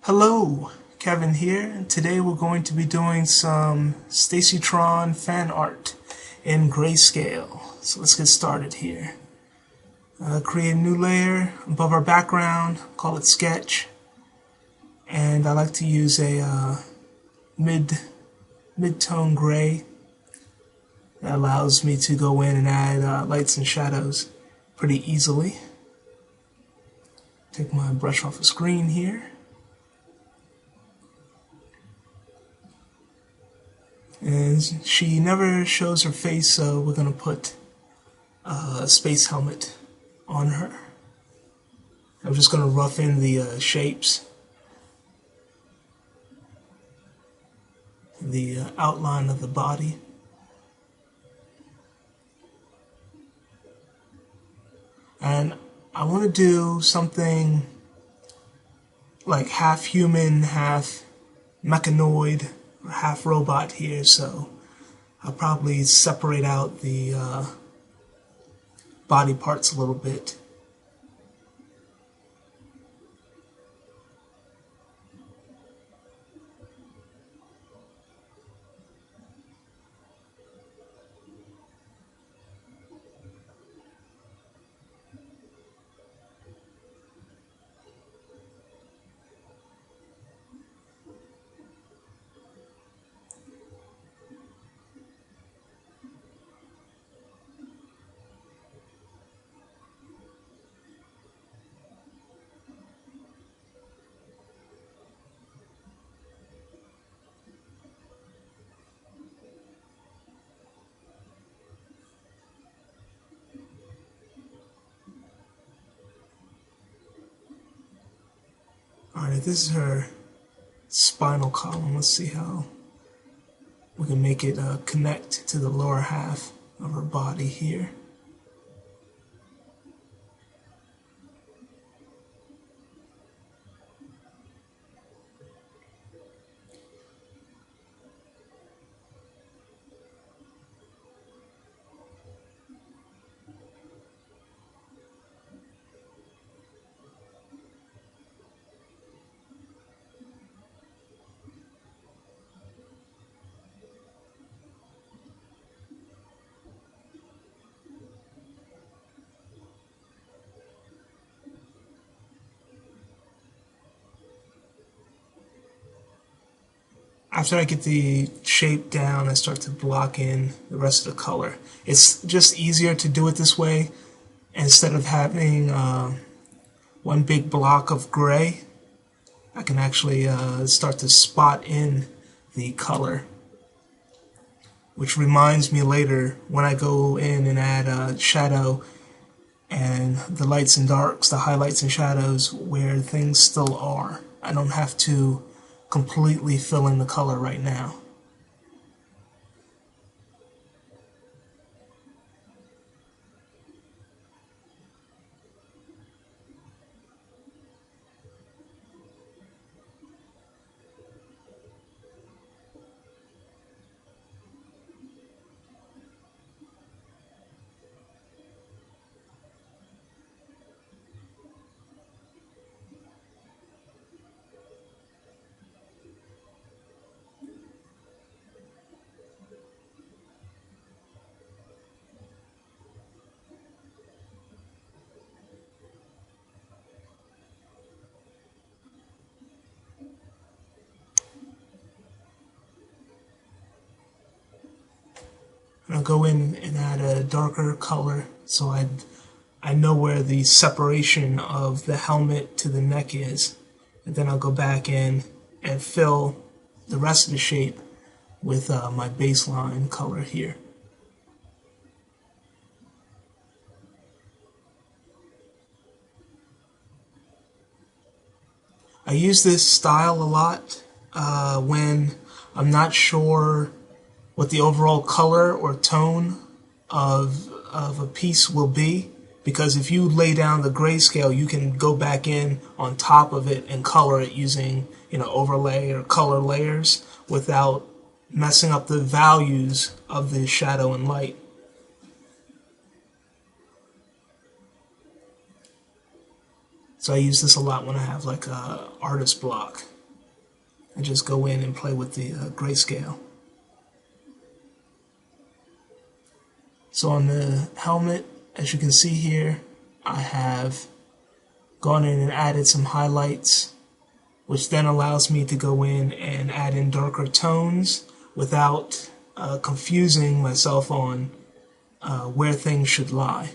Hello, Kevin here, and today we're going to be doing some Stacytron fan art in grayscale. So let's get started here. Create a new layer above our background, call it sketch, and I like to use a mid-tone gray that allows me to go in and add lights and shadows pretty easily. Take my brush off the screen here. And she never shows her face, so we're going to put a space helmet on her. I'm just going to rough in the shapes, the outline of the body. And I want to do something like half human, half mechanoid, or half robot here, so I'll probably separate out the body parts a little bit. Alright, this is her spinal column. Let's see how we can make it connect to the lower half of her body here. After I get the shape down, I start to block in the rest of the color. It's just easier to do it this way instead of having one big block of gray. I can actually start to spot in the color, which reminds me later when I go in and add shadow and the lights and darks, the highlights and shadows, where things still are. I don't have to completely fill in the color right now. And I'll go in and add a darker color so I know where the separation of the helmet to the neck is. And then I'll go back in and fill the rest of the shape with my baseline color here. I use this style a lot when I'm not sure what the overall color or tone of a piece will be, because if you lay down the grayscale, you can go back in on top of it and color it using overlay or color layers without messing up the values of the shadow and light. So I use this a lot when I have like a artist block. and just go in and play with the grayscale. So on the helmet, as you can see here, I have gone in and added some highlights, which then allows me to go in and add in darker tones without confusing myself on where things should lie.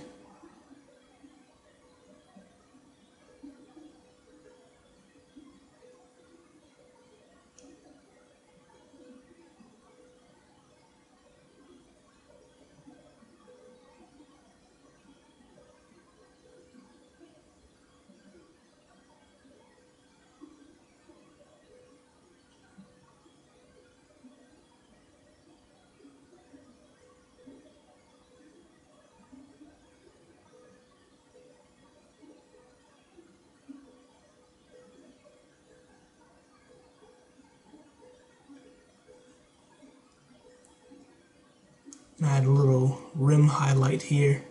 And add a little rim highlight here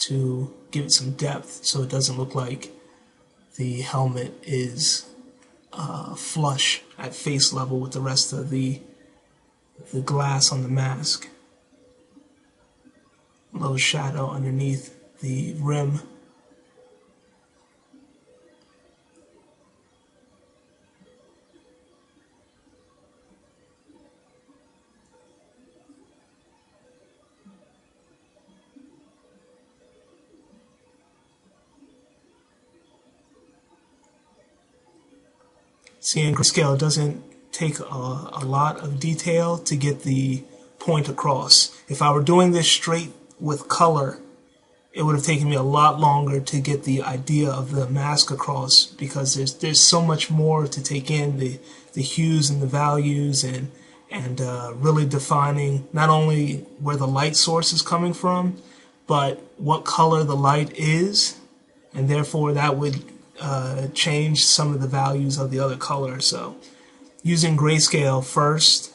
to give it some depth so it doesn't look like the helmet is flush at face level with the rest of the glass on the mask. A little shadow underneath the rim. See, in grayscale, it doesn't take a lot of detail to get the point across. If I were doing this straight with color, it would have taken me a lot longer to get the idea of the mask across, because there's so much more to take in, the hues and the values, and really defining not only where the light source is coming from, but what color the light is, and therefore that would change some of the values of the other color. So using grayscale first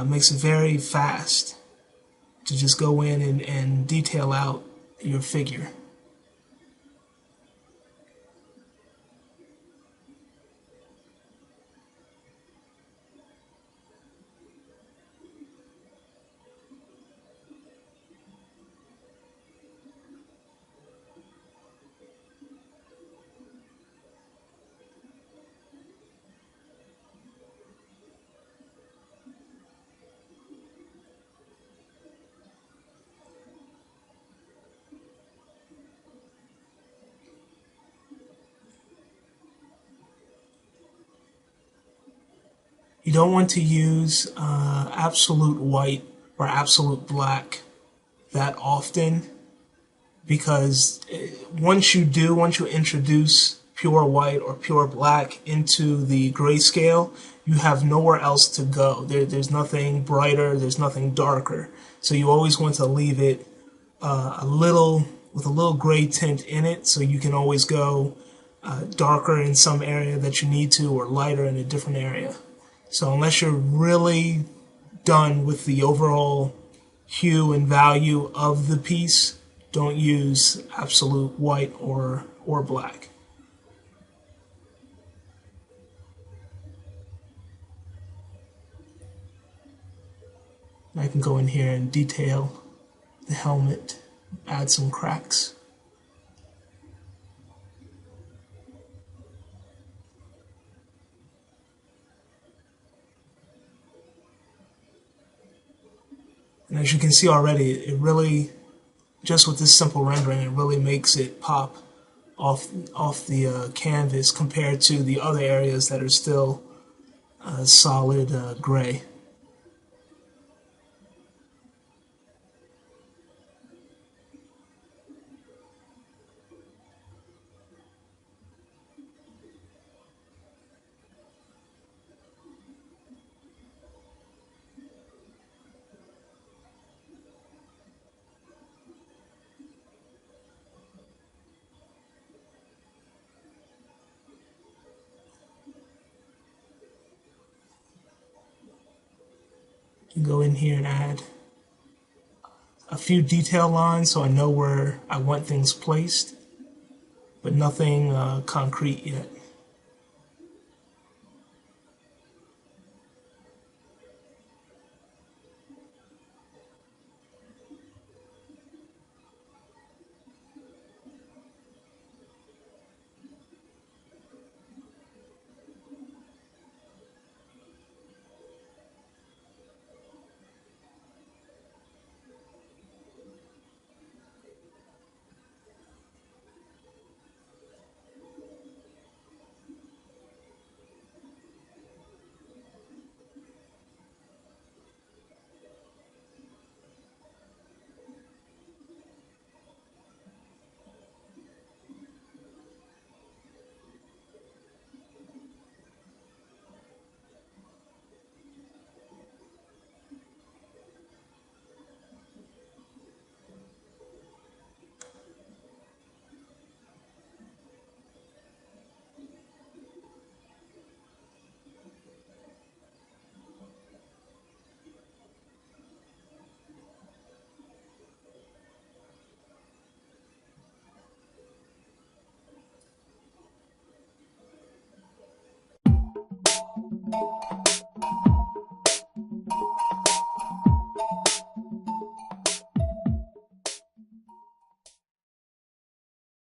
makes it very fast to just go in and detail out your figure. You don't want to use absolute white or absolute black that often, because once you introduce pure white or pure black into the grayscale, you have nowhere else to go. There's nothing brighter, there's nothing darker. So you always want to leave it with a little gray tint in it, so you can always go darker in some area that you need to, or lighter in a different area. So unless you're really done with the overall hue and value of the piece, don't use absolute white or black. I can go in here and detail the helmet, add some cracks. And as you can see already, it really, just with this simple rendering, it really makes it pop off the canvas compared to the other areas that are still solid gray. You go in here and add a few detail lines so I know where I want things placed, but nothing concrete yet.